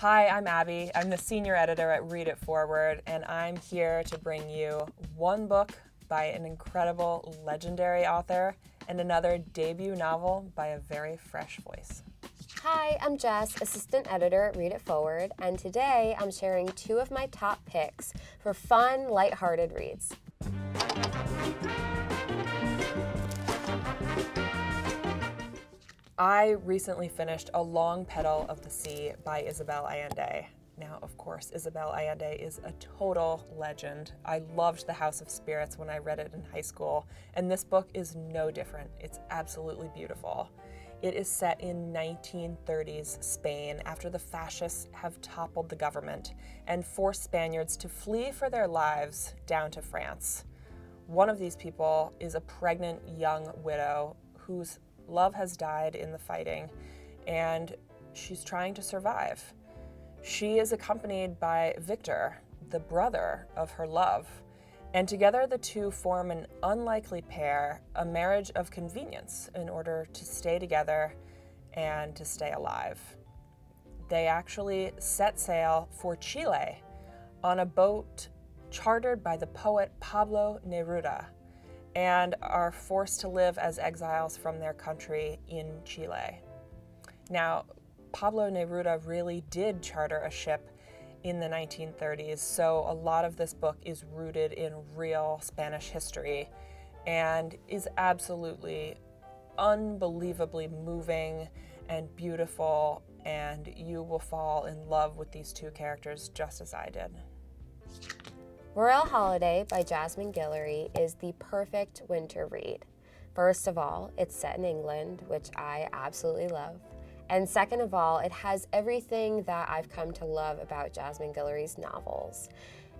Hi, I'm Abby. I'm the senior editor at Reid It Forward, and I'm here to bring you one book by an incredible, legendary author and another debut novel by a very fresh voice. Hi, I'm Jess, assistant editor at Reid It Forward, and today I'm sharing two of my top picks for fun, lighthearted reads. I recently finished A Long Petal of the Sea by Isabel Allende. Now, of course, Isabel Allende is a total legend. I loved The House of Spirits when I read it in high school, and this book is no different. It's absolutely beautiful. It is set in 1930s Spain after the fascists have toppled the government and forced Spaniards to flee for their lives down to France. One of these people is a pregnant young widow whose love has died in the fighting, and she's trying to survive. She is accompanied by Victor, the brother of her love, and together the two form an unlikely pair, a marriage of convenience in order to stay together and to stay alive. They actually set sail for Chile on a boat chartered by the poet Pablo Neruda, and are forced to live as exiles from their country in Chile. Now, Pablo Neruda really did charter a ship in the 1930s, so a lot of this book is rooted in real Spanish history and is absolutely unbelievably moving and beautiful, and you will fall in love with these two characters just as I did. Royal Holiday by Jasmine Guillory is the perfect winter read. First of all, it's set in England, which I absolutely love. And second of all, it has everything that I've come to love about Jasmine Guillory's novels.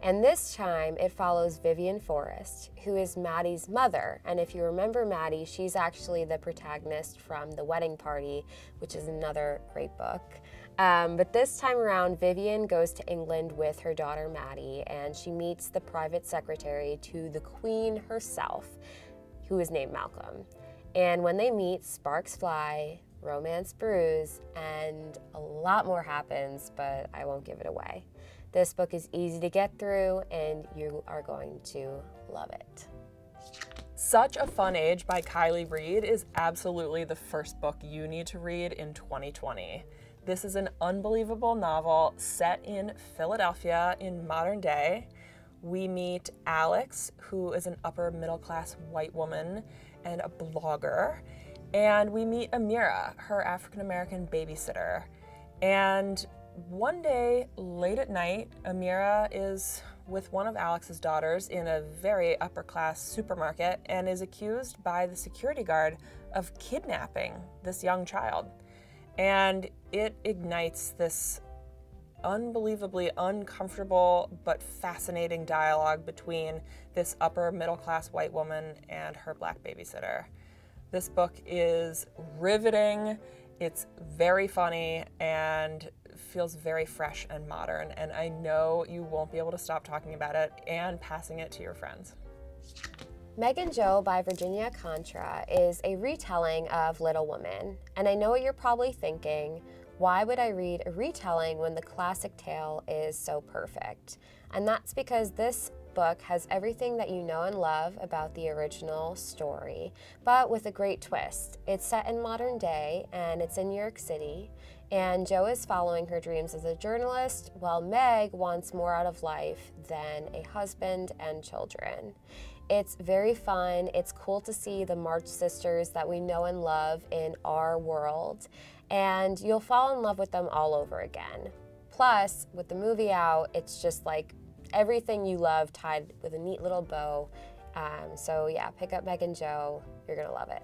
And this time, it follows Vivian Forrest, who is Maddie's mother. And if you remember Maddie, she's actually the protagonist from The Wedding Party, which is another great book. But this time around, Vivian goes to England with her daughter Maddie, and she meets the private secretary to the Queen herself, who is named Malcolm. And when they meet, sparks fly, romance brews, and a lot more happens, but I won't give it away. This book is easy to get through, and you are going to love it. Such a Fun Age by Kiley Reid is absolutely the first book you need to read in 2020. This is an unbelievable novel set in Philadelphia in modern day. We meet Alex, who is an upper middle class white woman and a blogger. And we meet Amira, her African-American babysitter. And one day, late at night, Amira is with one of Alex's daughters in a very upper-class supermarket and is accused by the security guard of kidnapping this young child. And it ignites this unbelievably uncomfortable but fascinating dialogue between this upper middle-class white woman and her black babysitter. This book is riveting, it's very funny, and feels very fresh and modern, and I know you won't be able to stop talking about it and passing it to your friends. Meg and Joe by Virginia Kantra is a retelling of Little Women, and I know what you're probably thinking, why would I read a retelling when the classic tale is so perfect? And that's because this book has everything that you know and love about the original story, but with a great twist. It's set in modern day, and it's in New York City, and Jo is following her dreams as a journalist, while Meg wants more out of life than a husband and children. It's very fun. It's cool to see the March sisters that we know and love in our world, and you'll fall in love with them all over again. Plus, with the movie out, it's just like everything you love tied with a neat little bow. So yeah, pick up Meg and Joe. You're gonna love it.